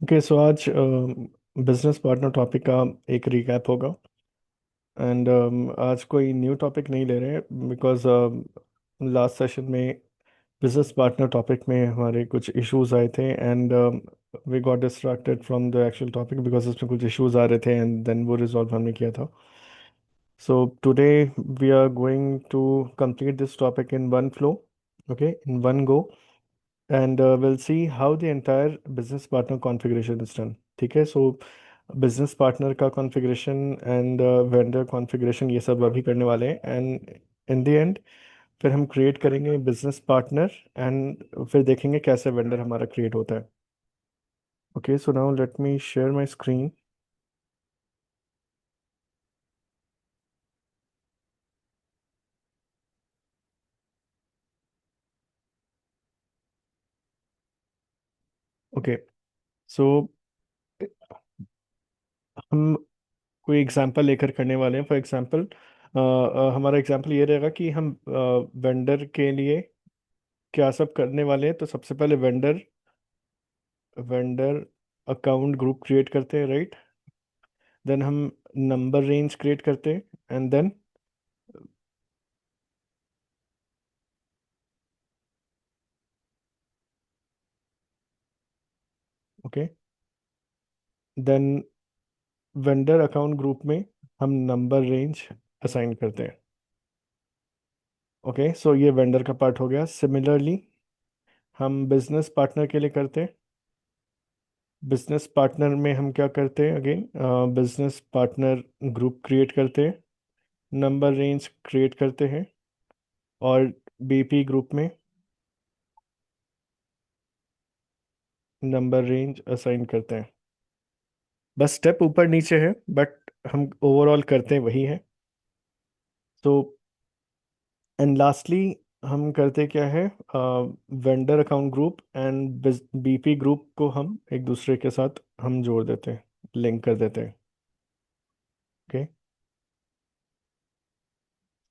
Okay, सो आज business partner topic का एक रिकैप होगा। एंड आज कोई न्यू टॉपिक नहीं ले रहे बिकॉज लास्ट सेशन में बिजनेस पार्टनर टॉपिक में हमारे कुछ इश्यूज आए थे and we got distracted from the actual topic because उसमें कुछ इश्यूज आ रहे थे एंड देन वो रिजॉल्व हमने किया था। So today we are going to complete this topic in one flow, okay, in one go, and we'll see how the entire business partner configuration is done. ठीक है, सो business partner का configuration and vendor configuration ये सब अभी करने वाले हैं and in the end फिर हम क्रिएट करेंगे बिजनेस पार्टनर एंड फिर देखेंगे कैसे वेंडर हमारा क्रिएट होता है। Okay, so now let me share my screen. Okay, so हम कोई एग्जांपल लेकर करने वाले हैं। फॉर एग्जांपल हमारा एग्जांपल ये रहेगा कि हम वेंडर के लिए क्या सब करने वाले हैं। तो सबसे पहले vendor vendor account group create करते हैं, राइट। देन हम नंबर रेंज क्रिएट करते हैं and then okay, then vendor account group में हम नंबर रेंज असाइन करते हैं। ओके, सो ये वेंडर का पार्ट हो गया। सिमिलरली हम बिजनेस पार्टनर के लिए करते हैं। बिजनेस पार्टनर में हम क्या करते हैं, again business partner group create करते हैं, नंबर रेंज क्रिएट करते हैं और बीपी ग्रुप में नंबर रेंज असाइन करते हैं। बस स्टेप ऊपर नीचे है बट हम ओवरऑल करते हैं वही है। तो एंड लास्टली हम करते क्या है, vendor account group and BP group को हम एक दूसरे के साथ हम जोड़ देते हैं, लिंक कर देते हैं। ओके,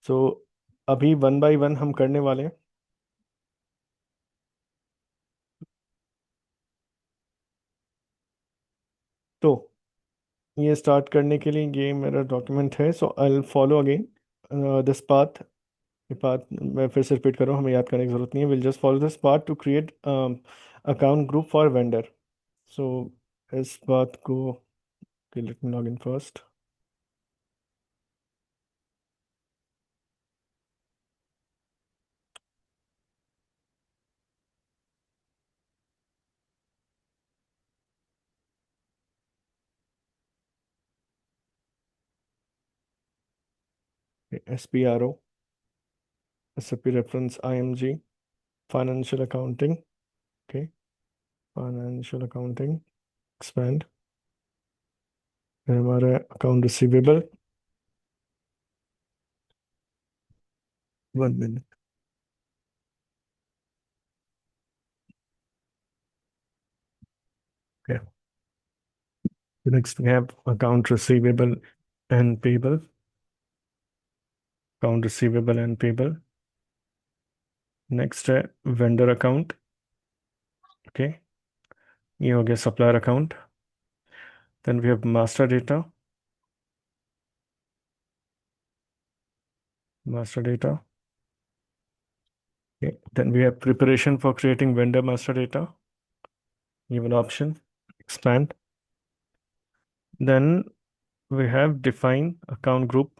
सो अभी वन बाय वन हम करने वाले हैं। तो ये स्टार्ट करने के लिए ये मेरा डॉक्यूमेंट है, so I will follow again this path. ये पाथ मैं फिर से रिपीट कर रहा हूँ, हमें याद करने की जरूरत नहीं है। Will just follow this path to create account group for vendor. So इस बात को, let me log in first. S P R O, S P reference I M G, financial accounting. Okay, financial accounting expand, फिर हमारा account receivable. 1 minute. Okay, next we have account receivable and payable. Account receivable and payable. Next है vendor account. Okay, ये हो गया supplier account. Then we have master data. Master data. Okay. Then we have preparation for creating vendor master data. Give an option, expand. Then we have define account group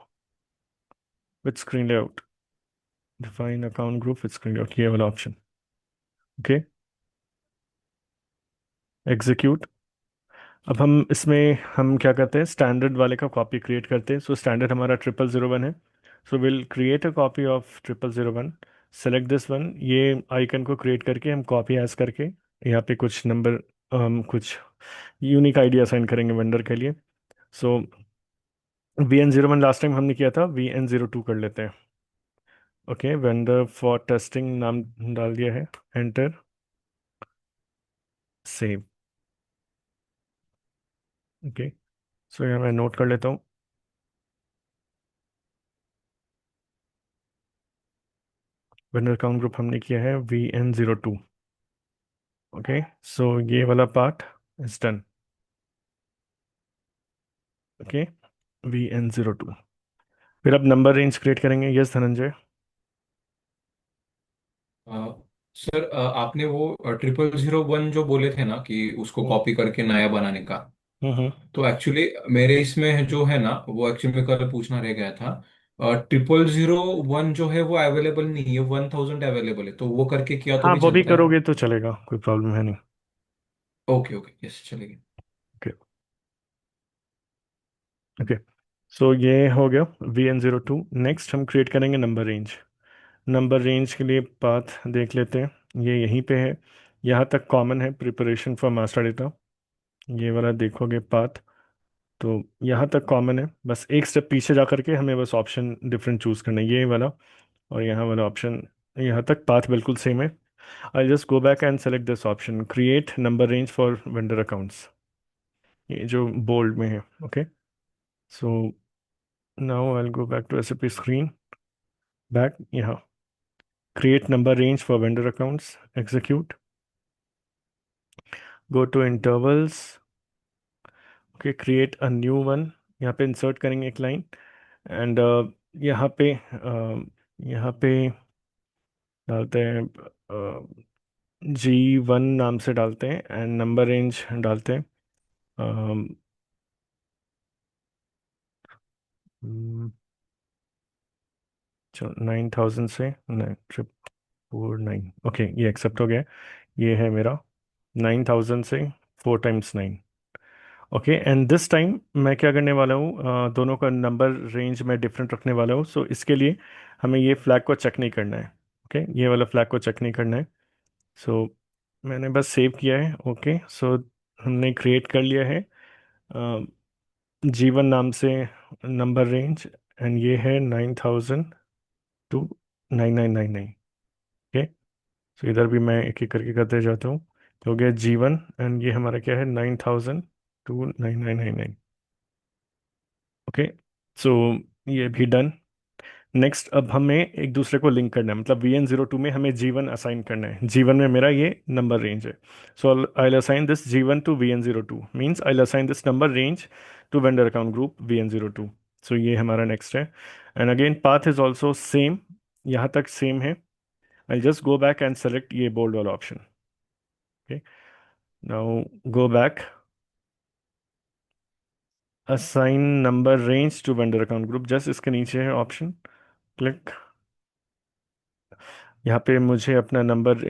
with screen layout. Define account group with screen layout. ये वाला option. Okay. Execute. अब हम इसमें हम क्या करते हैं, standard वाले का कॉपी क्रिएट करते हैं। सो स्टैंडर्ड हमारा 0001 है। So will create a copy of 0001। Select this one, ये आइकन को क्रिएट करके हम कॉपी एज करके यहाँ पे कुछ नंबर, कुछ यूनिक आईडी असाइन करेंगे वेंडर के लिए। सो VN01 लास्ट टाइम हमने किया था, VN02 कर लेते हैं। ओके, वेंडर फॉर टेस्टिंग नाम डाल दिया है, एंटर, सेव। ओके, सो यहाँ मैं नोट कर लेता हूँ। वेंडर अकाउंट ग्रुप हमने किया है VN02। ओके, सो ये वाला part is done. Okay, VN02। फिर अब नंबर रेंज क्रिएट करेंगे। यस धनंजय। सर आपने वो 0001 जो बोले थे ना कि उसको हम्म कॉपी करके नया बनाने का। हम्म। तो एक्चुअली मेरे इसमें जो है ना वो एक्चुअली मेरे कल पूछना रह गया था। 0001 जो है वो अवेलेबल नहीं है, 1000 अवेलेबल है, तो वो करके किया तो हाँ, भी वो भी चलता है? करोगे तो चलेगा, कोई प्रॉब्लम है नहीं। ओके ओके, यस चलेगी। Okay okay. सो ये हो गया VN02। नेक्स्ट हम क्रिएट करेंगे नंबर रेंज। नंबर रेंज के लिए पाथ देख लेते हैं, ये यहीं पे है। यहाँ तक कॉमन है, प्रिपरेशन फॉर मास्टर डेटा। ये वाला देखोगे पाथ, तो यहाँ तक कॉमन है। बस एक स्टेप पीछे जा करके हमें बस ऑप्शन डिफरेंट चूज करना है, ये वाला और यहाँ वाला ऑप्शन। यहाँ तक पाथ बिल्कुल सेम है। I just go back and select this option, create number range for vendor accounts, ये जो बोल्ड में है। Okay, so now I go back to SAP screen, back यहाँ, create number range for vendor accounts, execute, go to intervals. Okay, create a new one. यहाँ पे insert करेंगे एक line and यहाँ पे डालते हैं G1 नाम से डालते हैं एंड नंबर रेंज डालते हैं। अम, 9000 से 9,449। ओके, ये एक्सेप्ट हो गया। ये है मेरा 9000 से 4 times 9। Okay, and this time मैं क्या करने वाला हूँ, दोनों का नंबर रेंज में डिफरेंट रखने वाला हूँ। सो इसके लिए हमें ये फ्लैग को चेक नहीं करना है। ओके, ये वाला फ्लैग को चेक नहीं करना है। सो मैंने बस सेव किया है। ओके, सो हमने क्रिएट कर लिया है जीवन नाम से नंबर रेंज, एंड ये है 9000 to 9999। ओके, सो इधर भी मैं एक एक करके करते जाता हूँ। तो हो गया जीवन, एंड ये हमारा क्या है, 9000 to 9999। ओके, सो ये भी डन। नेक्स्ट अब हमें एक दूसरे को लिंक करना है, मतलब VN02 में हमें जीवन असाइन करना है। जीवन में मेरा ये नंबर रेंज है। So I assign this given to VN02, means I assign this number range to vendor account group VN02। So ये हमारा नेक्स्ट है। And again path is also same, यहाँ तक सेम है। I just go back and select ये bold वाला option. Okay, now go back, assign number range to vendor account group, just इसके नीचे है ऑप्शन, क्लिक। यहाँ पे मुझे अपना नंबर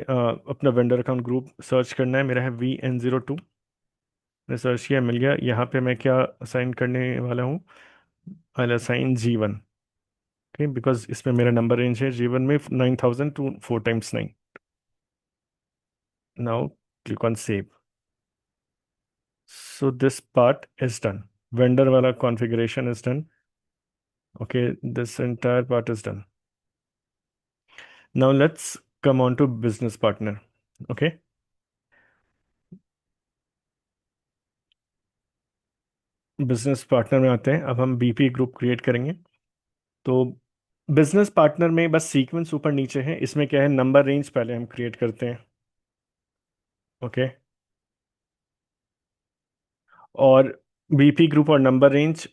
अपना वेंडर अकाउंट ग्रुप सर्च करना है, मेरा है VN02। मैंने सर्च किया, मिल गया। यहाँ पे मैं क्या असाइन करने वाला हूँ, I assign G1। Okay, because इसमें मेरा नंबर रेंज है G1 में 9000 to 4 times 9। Now click on save. So this part is done, vendor वाला configuration is done. Okay, this entire part is done. Now let's come on to business partner. Okay, business partner में आते हैं। अब हम BP group create करेंगे। तो business partner में बस सीक्वेंस ऊपर नीचे है, इसमें क्या है, नंबर रेंज पहले हम क्रिएट करते हैं। ओके, और BP ग्रुप और नंबर रेंज।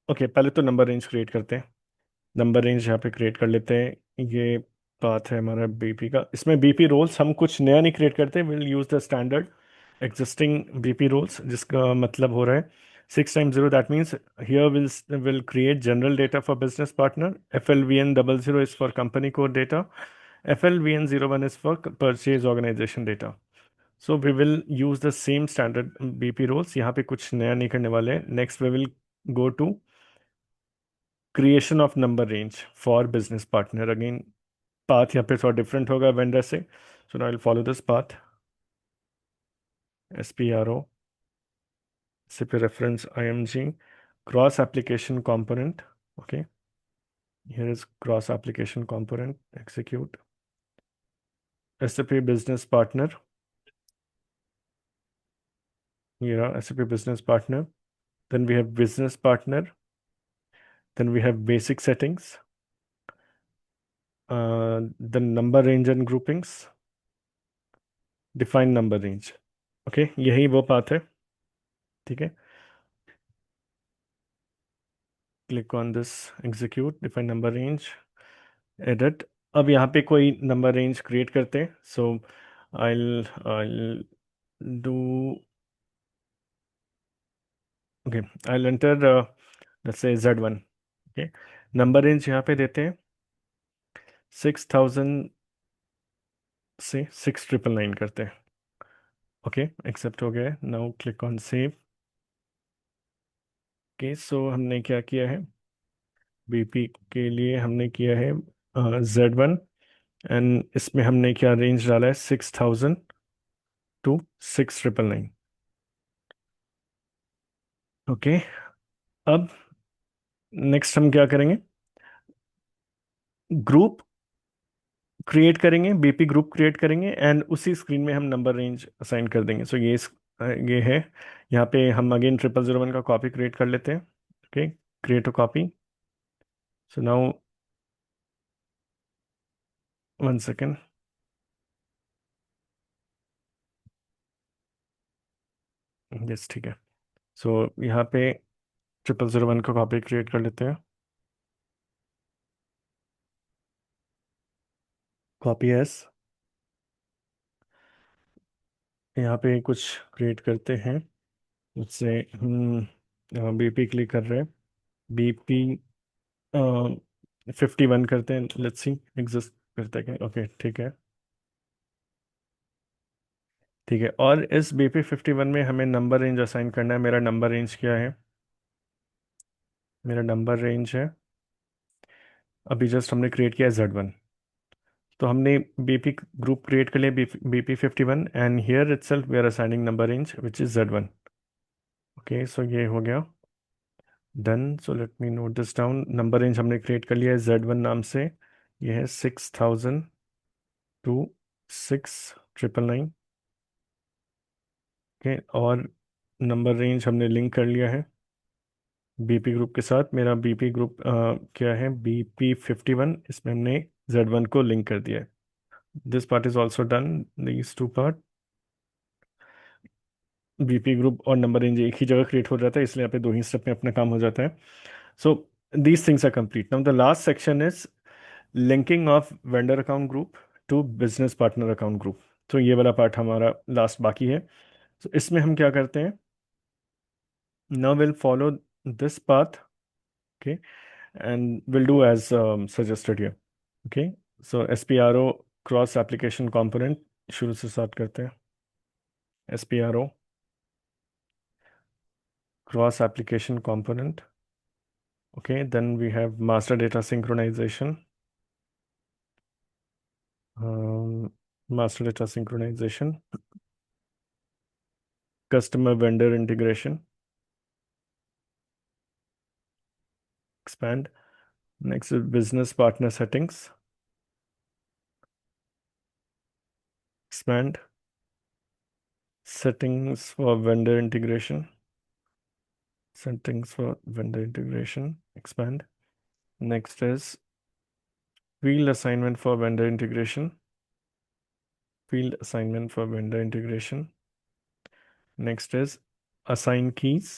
ओके, पहले तो नंबर रेंज क्रिएट करते हैं। नंबर रेंज यहाँ पे क्रिएट कर लेते हैं। ये पाथ है हमारा BP का। इसमें BP रोल्स हम कुछ नया नहीं क्रिएट करते, will use the standard existing BP roles, जिसका मतलब हो रहा है 6 times 0। That means here will create general data for business partner. FLVN00 is for company code data. FLVN01 is for purchase organization data. So we will use the same standard BP roles। यहाँ पे कुछ नया नहीं करने वाले हैं। Next we will go to creation of number range for business partner. Again path यहाँ पे थोड़ा डिफरेंट होगा वेंडर से। So now I will follow this path, SPRO, CP reference IMG, cross application component। Okay, here is cross application component, execute, SAP business partner, here SAP business partner, then we have business partner, then we have basic settings, the number range and groupings, define number range। Okay, यही वो path है। ठीक है, click on this, execute, define number range, edit. अब यहाँ पे कोई number range create करते हैं। So I do, okay, I enter let's say Z1। Okay, number range यहाँ पे देते हैं 6000 से 6999 करते हैं। ओके, एक्सेप्ट हो गया है। Now click on save. Okay, so हमने क्या किया है, बीपी के लिए हमने किया है Z1, एंड इसमें हमने क्या रेंज डाला है, 6000 to 6999। ओके, अब नेक्स्ट हम क्या करेंगे, ग्रुप क्रिएट करेंगे, बीपी ग्रुप क्रिएट करेंगे, एंड उसी स्क्रीन में हम नंबर रेंज असाइन कर देंगे। सो ये है, यहाँ पे हम अगेन 0001 का कॉपी क्रिएट कर लेते हैं। Okay, create a copy. So now, 1 second. Yes, ठीक है। सो यहाँ पे 0001 का कॉपी क्रिएट कर लेते हैं, कॉपी एस। यहाँ पे कुछ क्रिएट करते हैं, उससे हम बीपी क्लिक कर रहे हैं, बीपी 51 करते हैं, लेट्स सी एग्जिस्ट करता है क्या। ओके, ठीक है, ठीक है। और इस बीपी 51 में हमें नंबर रेंज असाइन करना है। मेरा नंबर रेंज क्या है, मेरा नंबर रेंज है, अभी जस्ट हमने क्रिएट किया है Z1। तो हमने बीपी ग्रुप क्रिएट कर लिया, BP 51, and here itself we are assigning number range which is Z1। Okay, so ये हो गया done. So let me note this down. Number range हमने क्रिएट कर लिया है Z1 नाम से, ये है 6000 to 6999। ओके, और नंबर रेंज हमने लिंक कर लिया है बीपी ग्रुप के साथ। मेरा बीपी ग्रुप क्या है, BP 51, इसमें हमने Z1 को लिंक कर दिया है। This part is also done, these two part. BP group और नंबर रेंज एक ही जगह क्रिएट हो जाता है, इसलिए यहाँ पे दो ही स्टेप में अपना काम हो जाता है। So these things are complete. Now the last section is linking of vendor account group to business partner account group. तो ये वाला पार्ट हमारा लास्ट बाकी है। तो इसमें हम क्या करते हैं, now will follow this path, okay, and we'll do as suggested here. Okay, so SPRO cross application component शुरू से स्टार्ट करते हैं। SPRO cross application component. Okay, then we have master data synchronization, master data synchronization, customer vendor integration, expand. Next is business partner settings, expand. Settings for vendor integration, settings for vendor integration, expand. Next is field assignment for vendor integration, field assignment for vendor integration. Next is assign keys.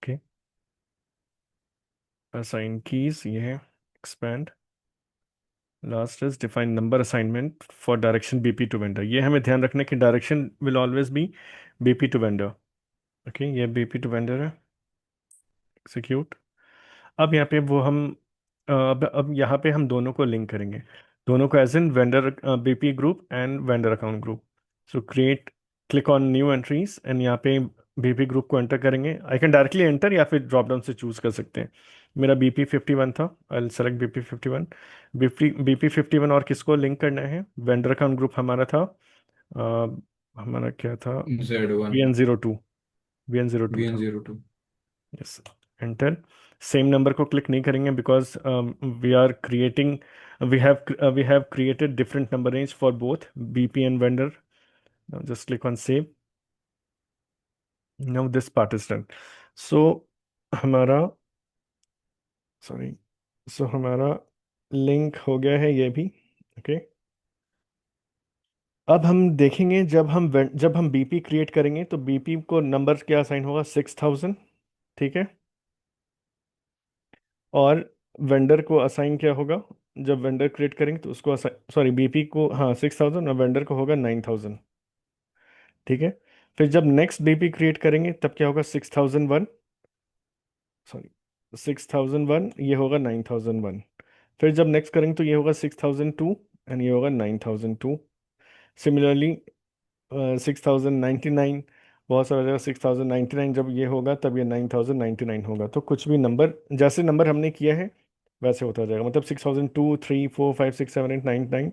Okay, assign keys, yeah, expand. Last is define number assignment for direction BP to vendor। ये हमें ध्यान रखना है कि direction will always be BP to vendor। Okay, ये BP to vendor है, execute। अब यहाँ पे वो हम अब यहाँ पे हम दोनों को लिंक करेंगे, दोनों को as in vendor BP group and vendor account group. So create, click on new entries, and यहाँ पे बीपी ग्रुप को एंटर करेंगे। आई कैन डायरेक्टली एंटर या फिर ड्रॉप डाउन से चूज कर सकते हैं। मेरा BP 51 था, आई सेलेक्ट BP 51। BP 51 और किसको लिंक करना है, वेंडर अकाउंट ग्रुप हमारा था, हमारा क्या था, Z1। VN02, VN02 था। VN02। Yes, enter. Same number को क्लिक नहीं करेंगे because we are creating, we have created different number range for both BP and vendor. Just click on save. Now this part is done. So हमारा, sorry, सो हमारा link हो गया है ये भी। ओके, अब हम देखेंगे, जब हम बीपी क्रिएट करेंगे तो बीपी को नंबर क्या असाइन होगा, 6000। ठीक है। और वेंडर को असाइन क्या होगा, जब वेंडर क्रिएट करेंगे तो उसको सॉरी, बीपी को, हाँ, 6000, और वेंडर को होगा 9000। ठीक है। फिर जब नेक्स्ट बीपी क्रिएट करेंगे तब क्या होगा, 6001, सॉरी, 6001, ये होगा 9001। फिर जब नेक्स्ट करेंगे तो ये होगा 6002, एंड ये होगा 9002। सिमिलरली 6099, बहुत सारा जगह 6099, जब ये होगा तब ये 9099 होगा। तो कुछ भी नंबर, जैसे नंबर हमने किया है वैसे होता जाएगा, मतलब 6002, 3, 4, 5, 6, 7, 8, 9, 9,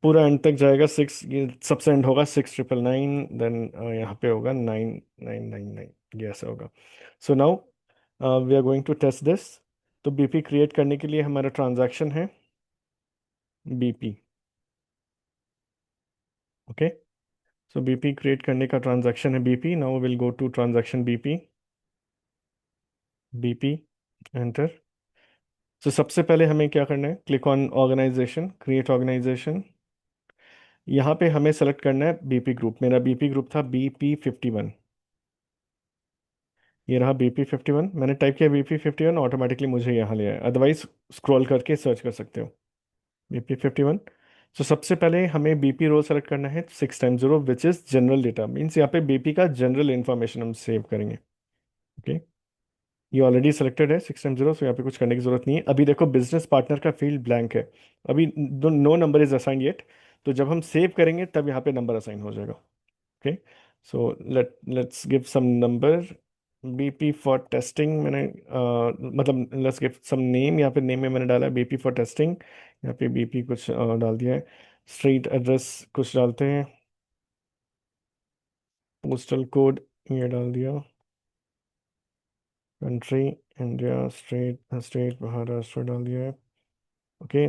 पूरा एंड तक जाएगा। सिक्स, ये सबसे एंड होगा 6999, देन यहाँ पे होगा 9999, ये ऐसा होगा। So now we are going to test this. तो बीपी क्रिएट करने के लिए हमारा ट्रांजैक्शन है BP. Okay. So BP create करने का ट्रांजैक्शन है BP. Now will go to transaction BP. BP, enter. तो सबसे पहले हमें क्या करना है, click on organisation, create organisation. यहाँ पे हमें सेलेक्ट करना है बीपी ग्रुप। मेरा बीपी ग्रुप था BP51। ये रहा BP51, मैंने टाइप किया BP51, ऑटोमेटिकली मुझे यहाँ ले आया, अदरवाइज स्क्रॉल करके सर्च कर सकते हो BP51। तो सबसे पहले हमें बीपी रोल सेलेक्ट करना है 6 time 0, which is general data, means यहाँ पे बीपी का जनरल इन्फॉर्मेशन हम सेव करेंगे। ओके। ये ऑलरेडी सिलेक्टेड है 6 टाइम 0, सो यहाँ पे कुछ करने की जरूरत नहीं है। अभी देखो बिजनेस पार्टनर का फील्ड ब्लैंक है, अभी no number is assigned yet. तो जब हम सेव करेंगे तब यहाँ पे नंबर असाइन हो जाएगा। Okay. So let's give some number, BP for testing, मैंने मतलब लेट्स गिव सम नेम। यहाँ पे नेम में मैंने डाला है बीपी फॉर टेस्टिंग। यहाँ पे बीपी कुछ डाल दिया है। स्ट्रीट एड्रेस कुछ डालते हैं, पोस्टल कोड ये डाल दिया, country India, state state Maharashtra डाल दिया है। Okay.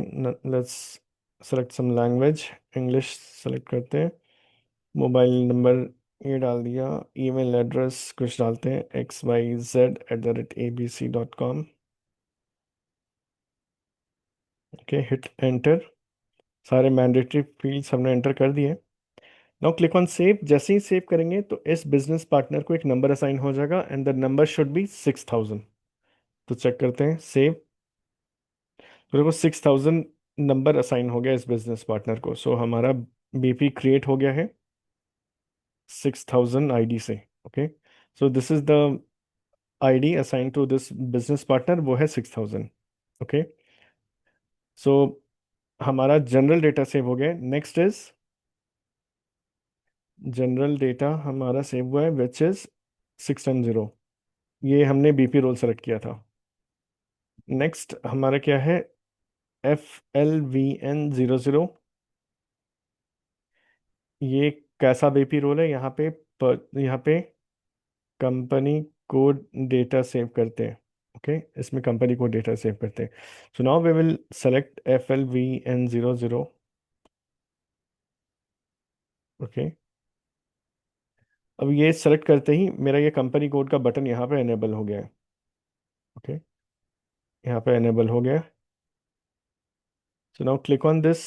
Let's select some language, English select करते हैं। मोबाइल नंबर ये डाल दिया। ईमेल एड्रेस कुछ डालते हैं, xyz@abc.com। Okay, hit enter. सारे मैंडेटरी फील्ड्स हमने एंटर कर दिए। Now click on save. जैसे ही सेव करेंगे तो इस बिजनेस पार्टनर को एक नंबर असाइन हो जाएगा, and the number should be 6000। तो चेक करते हैं, सेव। तो देखो 6000 नंबर असाइन हो गया इस बिजनेस पार्टनर को। सो हमारा बीपी क्रिएट हो गया है 6000 आईडी से। Okay. So this is the ID assign to this business partner, वो है 6000। ओके। सो हमारा जनरल डेटा सेव हो गया। नेक्स्ट इज जनरल डेटा हमारा सेव हुआ है, विच इज 6 टाइम 0। ये हमने बीपी रोल सेलेक्ट किया था। नेक्स्ट हमारा क्या है, FLVN00। ये कैसा बीपी रोल है, यहाँ पे कंपनी कोड डेटा सेव करते हैं। ओके। इसमें कंपनी कोड डेटा सेव करते हैं। So now we will select FLVN00। Okay. अब ये सेलेक्ट करते ही मेरा ये कंपनी कोड का बटन यहाँ पे एनेबल हो गया है। ओके। यहाँ पे एनेबल हो गया। So now click on this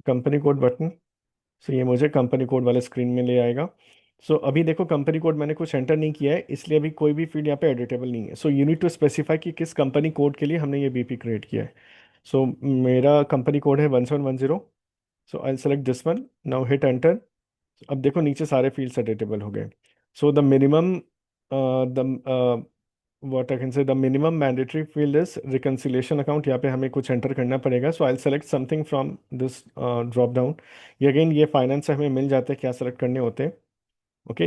company code button. So ये मुझे कंपनी कोड वाले स्क्रीन में ले आएगा। सो अभी देखो कंपनी कोड मैंने कुछ एंटर नहीं किया है, इसलिए अभी कोई भी फील्ड यहाँ पे एडिटेबल नहीं है। So you need to specify कि किस कंपनी कोड के लिए हमने ये बीपी क्रिएट किया है। सो मेरा कंपनी कोड है 1710। So I select this one. Now hit enter. अब देखो नीचे सारे फील्ड्स एडिटेबल हो गए। So the minimum, the what I can say, the minimum mandatory field is reconciliation account। यहाँ पे हमें कुछ एंटर करना पड़ेगा। So I select something from this drop down. ये अगेन ये फाइनेंस से हमें मिल जाता है क्या सेलेक्ट करने होते हैं। ओके।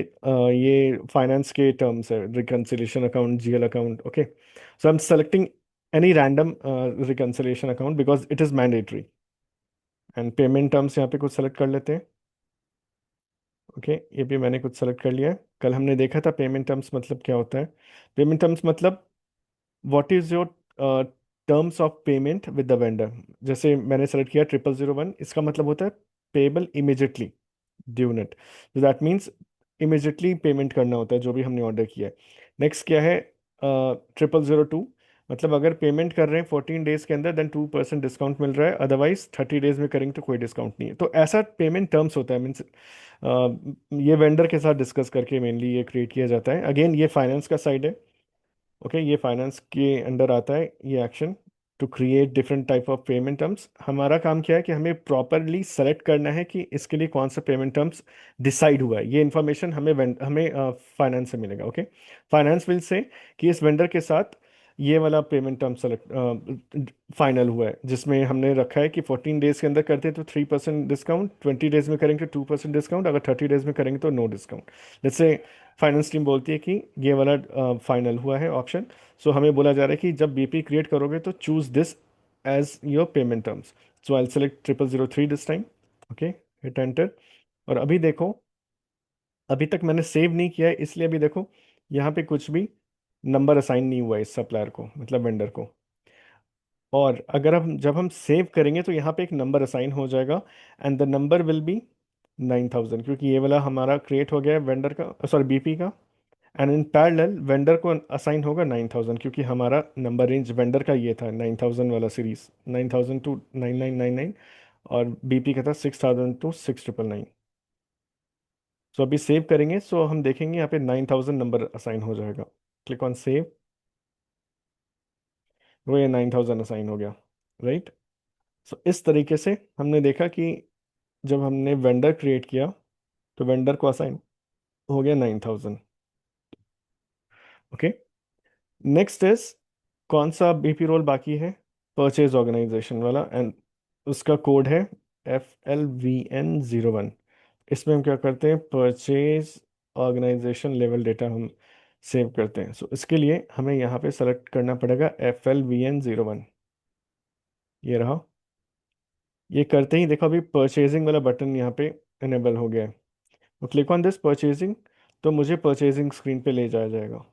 ये फाइनेंस के टर्म्स है, reconciliation account, GL account. Okay. So I am selecting any random reconciliation account because it is mandatory. And payment terms यहाँ पे कुछ सेलेक्ट कर लेते हैं। ओके। ये भी मैंने कुछ सेलेक्ट कर लिया है। कल हमने देखा था पेमेंट टर्म्स मतलब क्या होता है। पेमेंट टर्म्स मतलब what is your terms of payment with the vendor. जैसे मैंने सेलेक्ट किया 0001, इसका मतलब होता है पेबल इमिजिएटली ड्यू नेट। तो दैट मीन्स इमिजिएटली पेमेंट करना होता है जो भी हमने ऑर्डर किया है। नेक्स्ट क्या है, 0002, मतलब अगर पेमेंट कर रहे हैं 14 डेज के अंदर, देन 2% डिस्काउंट मिल रहा है, अदरवाइज 30 डेज में करेंगे तो कोई डिस्काउंट नहीं है। तो ऐसा पेमेंट टर्म्स होता है, मीन्स ये वेंडर के साथ डिस्कस करके मेनली ये क्रिएट किया जाता है। अगेन ये फाइनेंस का साइड है। ओके, ये फाइनेंस के अंडर आता है ये action, to create different type of payment terms. हमारा काम क्या है कि हमें प्रॉपरली सेलेक्ट करना है कि इसके लिए कौन सा पेमेंट टर्म्स डिसाइड हुआ है। ये इन्फॉर्मेशन हमें फाइनेंस से मिलेगा। ओके, फाइनेंस विल से कि इस वेंडर के साथ ये वाला पेमेंट टर्म सेलेक्ट फाइनल हुआ है, जिसमें हमने रखा है कि 14 डेज के अंदर करते हैं तो 3% डिस्काउंट, 20 डेज में करेंगे तो 2% डिस्काउंट, अगर 30 डेज में करेंगे तो नो डिस्काउंट। जैसे फाइनेंस टीम बोलती है कि ये वाला फाइनल हुआ है ऑप्शन। सो हमें बोला जा रहा है कि जब बीपी क्रिएट करोगे तो choose this as your payment terms. So I select 0003 this time. Okay, hit enter. और अभी देखो, अभी तक मैंने सेव नहीं किया है, इसलिए अभी देखो यहाँ पे कुछ भी नंबर असाइन नहीं हुआ है इस सप्लायर को, मतलब वेंडर को। और अगर हम जब हम सेव करेंगे तो यहाँ पे एक नंबर असाइन हो जाएगा, and the number will be 9000, क्योंकि ये वाला हमारा क्रिएट हो गया है वेंडर का, सॉरी बीपी का। एंड इन पैरेलल वेंडर को असाइन होगा 9000, क्योंकि हमारा नंबर रेंज वेंडर का ये था 9000 वाला सीरीज, 9000 टू 9999, और बीपी का था 6000 टू 6999। सो अभी सेव करेंगे, सो हम देखेंगे यहाँ पे 9000 नंबर असाइन हो जाएगा। क्लिक ऑन सेव, वो ये 9000 असाइन हो गया, राइट। सो इस तरीके से हमने देखा कि जब हमने वेंडर क्रिएट किया तो वेंडर को असाइन हो गया 9000। ओके, नेक्स्ट इज कौन सा बीपी रोल बाकी है, परचेज ऑर्गेनाइजेशन वाला, एंड उसका कोड है FLVN01। इसमें हम क्या करते हैं, परचेज ऑर्गेनाइजेशन लेवल डेटा हम सेव करते हैं। सो इसके लिए हमें यहाँ पे सेलेक्ट करना पड़ेगा FLVN01। ये रहा। ये करते ही देखो अभी परचेजिंग वाला बटन यहाँ पे इनेबल हो गया है। तो क्लिक ऑन दिस परचेजिंग, तो मुझे परचेजिंग स्क्रीन पे ले जाया जाएगा।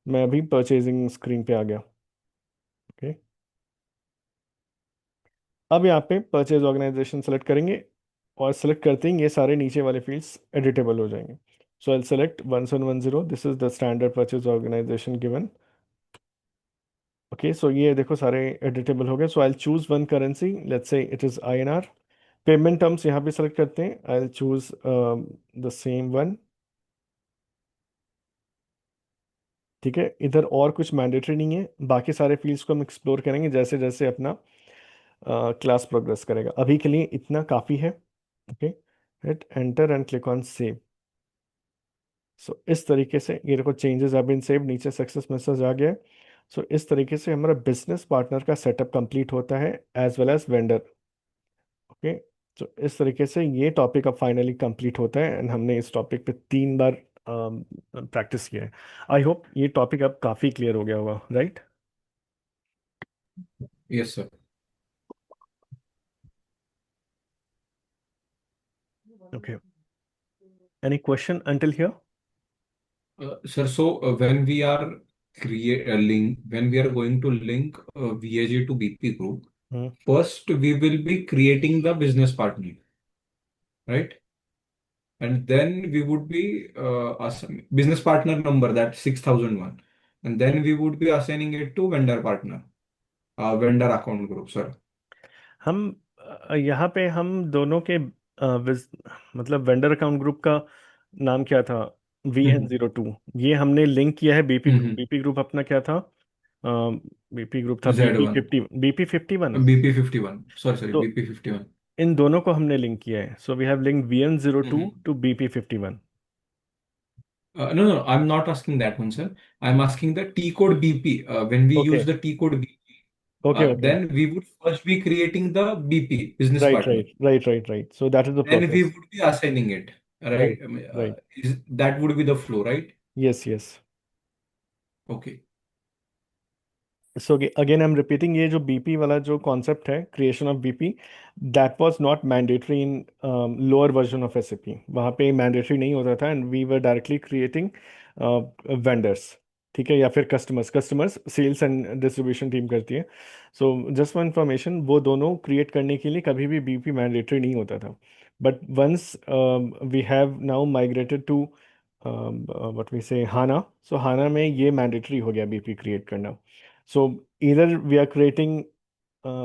मैं अभी परचेजिंग स्क्रीन पे आ गया। ओके, अब यहाँ पे परचेज ऑर्गेनाइजेशन सेलेक्ट करेंगे, और सेलेक्ट करते ही ये सारे नीचे वाले फील्ड्स एडिटेबल हो जाएंगे। So I select 1710, this is the standard purchase organization given. Okay, so ये देखो सारे एडिटेबल हो गए। So I choose one currency, let's say it is INR। Payment terms यहाँ पे सेलेक्ट करते हैं, I choose the same one. ठीक है, इधर और कुछ मैंडेटरी नहीं है, बाकी सारे फील्ड्स को हम एक्सप्लोर करेंगे जैसे जैसे अपना क्लास प्रोग्रेस करेगा। अभी के लिए इतना काफ़ी है। Okay, hit enter and click on save. So इस तरीके से ये देखो चेंजेस हैव बीन सेव, नीचे सक्सेस मैसेज आ गया है। सो इस तरीके से हमारा बिजनेस पार्टनर का सेटअप कंप्लीट होता है, as well as vendor. Okay, तो इस तरीके से ये टॉपिक अब फाइनली कंप्लीट होता है, एंड हमने इस टॉपिक पे 3 बार प्रैक्टिस किया है। आई होप ये टॉपिक अब काफ़ी क्लियर हो गया होगा, right. Yes sir. Okay, any question until here. Sir, so when we are create a link, when we are going to link VAG to BP group, first we will be creating the business partner, right? And then we would be business partner number that 6001, and then we would be assigning it to vendor partner, vendor account group, sir. हम यहाँ पे हम दोनों के मतलब vendor account group का नाम क्या था, VN Mm-hmm. 02। ये हमने लिंक किया है BP group. Mm-hmm. BP group अपना क्या था, बीपी ग्रुप था BP Z1, 50, BP51। BP51. Sorry, तो BP51. इन दोनों को हमने लिंक किया है, so we have link VN02 Mm-hmm. To BP51। No, I'm not asking that one, sir. I'm asking the T code BP. When we okay use the T code BP, okay okay, then we would first be creating the BP, business right partner. Right right right right, so that is the Then we process. would be assigning it, right? Right right, That would be the flow, right? Yes yes. Okay. So again I am repeating, ये जो BP वाला जो concept है, creation of BP, that was not mandatory in lower version of SAP. वहाँ पे mandatory नहीं होता था, and we were directly creating vendors. ठीक है, या फिर customers, sales and distribution team करती है। सो जस्ट फॉर इंफॉर्मेशन, वो दोनों क्रिएट करने के लिए कभी भी बीपी मैंडेटरी नहीं होता था। But once we have now migrated to what we say HANA, सो हाना में ये मैंडेटरी हो गया बीपी क्रिएट करना। सो इधर we are creating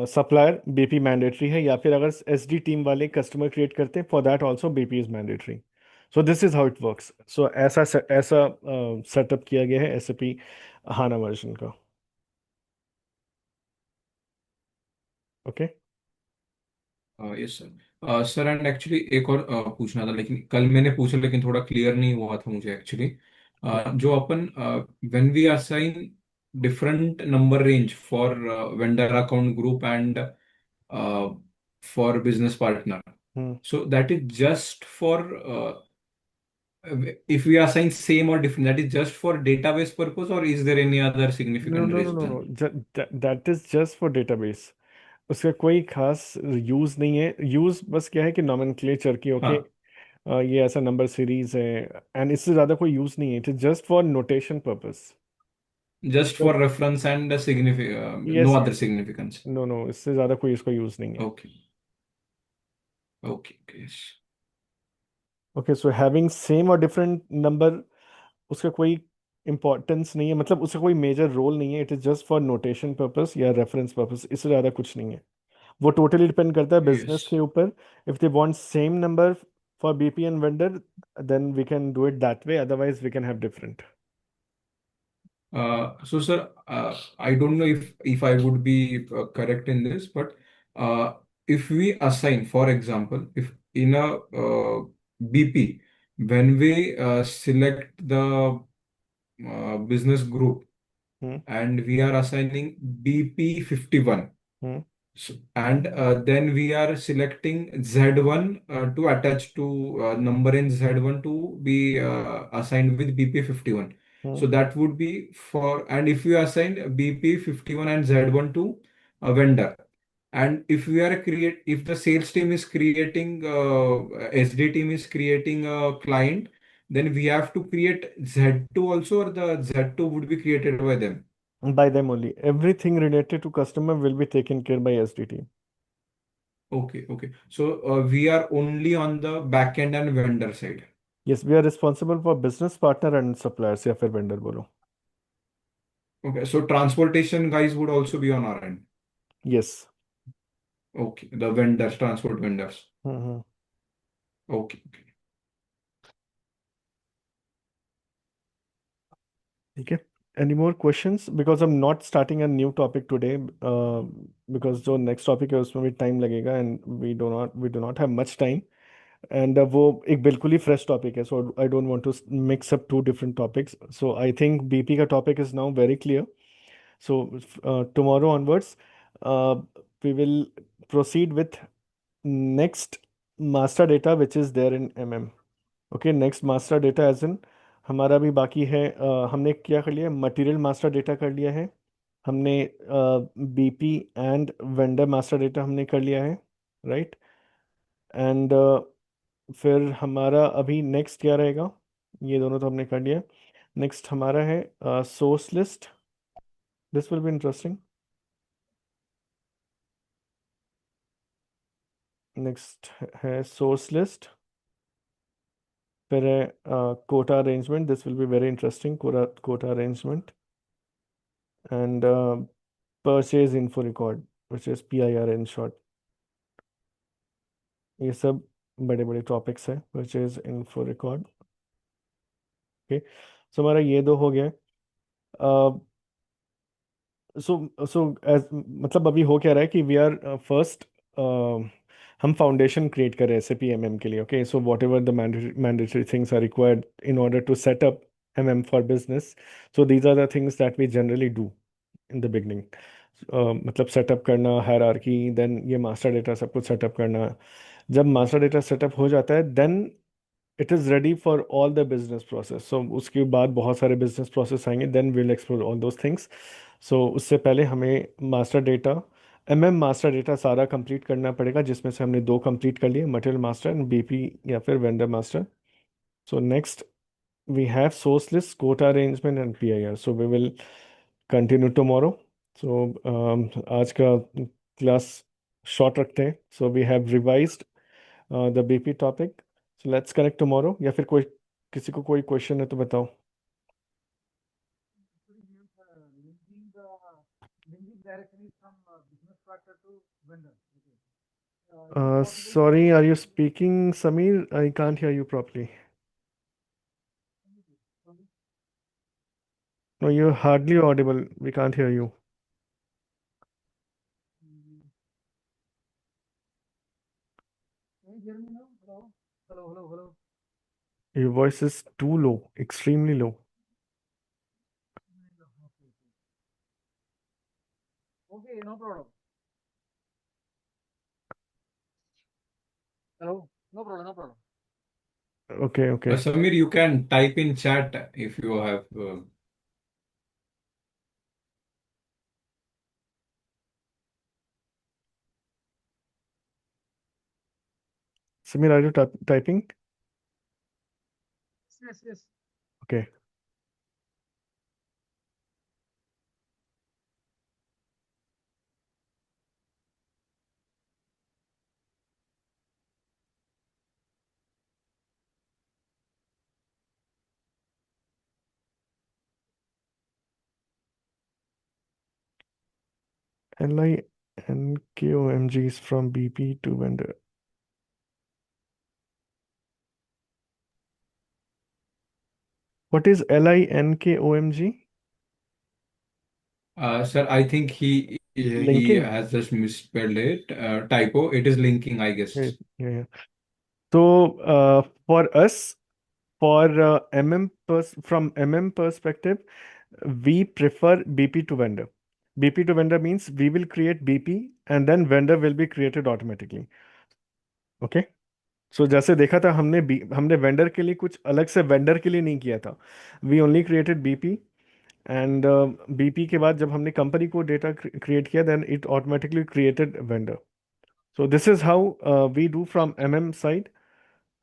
supplier, BP mandatory है, या फिर अगर एसडी टीम वाले कस्टमर क्रिएट करते हैं for that also BP is mandatory. So this is how it works. So ऐसा ऐसा सेटअप किया गया है एसएपी हाना वर्जन का। Okay. Yes sir. Sir and actually एक और पूछना था, लेकिन कल मैंने पूछा लेकिन थोड़ा क्लियर नहीं हुआ था मुझे एक्चुअली। जो अपन when we assign different number range for vendor account group and for business partner, so that is just for if we assign same or different, that is just for database purpose, or is there any other no significant no no no no, reason? That is just for database. उसका कोई खास use नहीं है। Use बस क्या है कि nomenclature की, ओके, हाँ, ये ऐसा नंबर सीरीज है, एंड इससे ज़्यादा कोई यूज नहीं है। It is just for notation purpose. just for reference and no yes other yes. significance. No no, इससे ज़्यादा कोई इसका यूज नहीं है। Okay, okay, okay, yes. Okay, so having same और डिफरेंट नंबर, उसका कोई इंपॉर्टेंस नहीं है, मतलब उसका कोई मेजर रोल नहीं है। It is just for notation purpose या रेफरेंस पर्पस, इससे ज़्यादा कुछ नहीं है। वो टोटली डिपेंड करता है बिजनेस Yes. के ऊपर। If they want same number for BP and vendor, then we can do it that way, otherwise we can have different. So, sir, I don't know if I would be correct in this, but if we assign, for example, if in a BP, when we select the business group hmm and we are assigning BP 51, hmm and then we are selecting Z1 to attach to number in Z1 to be assigned with BP 51. Hmm So that would be for, and if you assign BP 51 and Z1 to a vendor, and if we are create, if the sales team is creating, SD team is creating a client, then we have to create Z2 also, or the Z2 would be created by them. by them only, everything related to customer will be taken care by SDT. Okay, okay. So we are only on the back end and vendor side. Yes, we are responsible for business partner and suppliers, या फिर vendor बोलो। Okay, so transportation guys would also be on our end. यस। Okay, the vendors, transport vendors. Hmm. Okay, okay. ठीक है। Any more questions? Because I am not starting a new topic today, because जो next topic है उसमें भी time लगेगा, and we do not have much time. And वो एक बिल्कुल ही फ्रेश टॉपिक है, so I don't want to mix up two different topics. So I think BP का topic is now very clear. So tomorrow onwards, we will proceed with next master data which is there in okay, next master data as in हमारा भी बाकी है। हमने क्या कर लिया, material master data कर लिया है हमने, BP and vendor master data हमने कर लिया है, राइट। एंड फिर हमारा अभी नेक्स्ट क्या रहेगा, ये दोनों तो हमने कर लिया। नेक्स्ट हमारा है source list. This will be interesting. Next है सोर्स लिस्ट। फिर है quota arrangement, this will be very interesting, quota arrangement. And purchase info record which is PIR in short. ये सब बड़े बड़े टॉपिक्स हैं, purchase info record. Okay, so हमारा ये दो हो गया। सो सो एज मतलब अभी हो क्या रहा है कि वी आर फर्स्ट, हम फाउंडेशन क्रिएट कर रहे हैं SAP MM के लिए। Okay, so whatever the mandatory things are required in order to set up MM for business, so these are the things that we generally do in the beginning. मतलब setup करना hierarchy, then ये master data सब कुछ setup करना। जब master data setup हो जाता है, then it is ready for all the business process. सो उसके बाद बहुत सारे बिजनेस प्रोसेस आएंगे, then will explore all those things. So उससे पहले हमें मास्टर डेटा, मास्टर डेटा सारा कंप्लीट करना पड़ेगा, जिसमें से हमने दो कंप्लीट कर लिए, मटेरियल मास्टर एंड बीपी या फिर vendor master. So next we have source list, quota arrangement and PIR. So we will continue tomorrow. So आज का क्लास शॉर्ट रखते हैं। So we have revised the BP topic. So let's connect tomorrow, या फिर कोई किसी को कोई क्वेश्चन है तो बताओ। Sorry, are you speaking, Samir? I can't hear you properly. No, you're hardly audible. We can't hear you. Your voice is too low, extremely low. Okay, okay. Samir, you can type in chat if you have. Samir, are you typing? Okay. LINKOMG is from BP to vendor. What is LINKOMG? Sir, I think he Linking. has just misspelled it. Typo. It is linking, I Yeah, guess. yeah, yeah. So for us, for from perspective, we prefer BP to vendor. BP to vendor means we will create BP and then vendor will be created automatically. Okay. So जैसे देखा था हमने हमने vendor के लिए कुछ अलग से वेंडर के लिए नहीं किया था। We only created BP and BP के बाद जब हमने कंपनी को डेटा क्रिएट किया then it automatically created vendor. So this is how we do from MM side.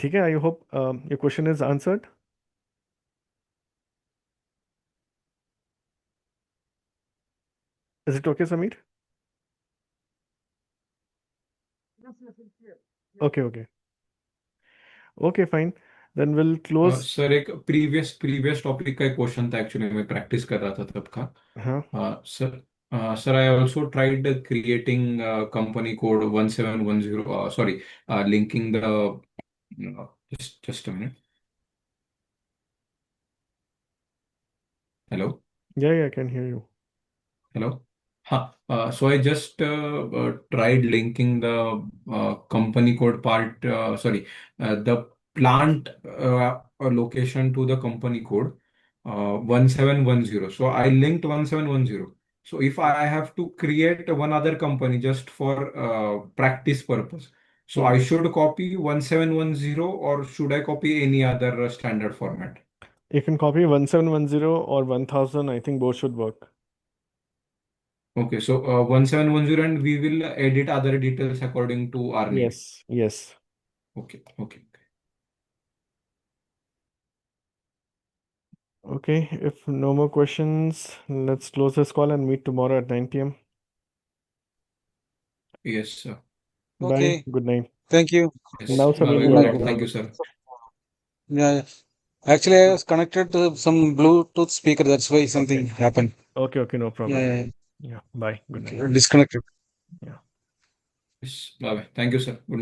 ठीक है, I hope your question is answered. Is it okay Sameer? Okay okay okay fine, then will close. Sir, एक previous topic का एक question था, actually मैं practice कर रहा था तब का। हाँ sir, sir, I also tried creating company code 1710, sorry, linking the, just a minute. Hello. Yeah I can hear you. Hello. So I just tried linking the company code part, the plant location to the company code 1710. So I linked 1710. So if I have to create one other company just for practice purpose, so I should copy 1710 or should I copy any other standard format? You can copy 1710 or 1000, I think both should work. Okay, so 1710, and we will edit other details according to our need. Yes, yes. Okay, okay. Okay, if no more questions, let's close this call and meet tomorrow at 9 p.m. Yes, sir. Bye. Okay. Good night. Thank you. Yes. Now, Bye Samir, bye. Good go Good night. ahead. night. Good Thank night. you, sir. Yeah, yeah. Actually, I was connected to some Bluetooth speaker. That's why something Okay. happened. Okay, okay, no Yeah, problem. yeah, Yeah, bye. Good night. yeah. Disconnected. Yeah. Yes. Bye bye. Thank you, sir. Good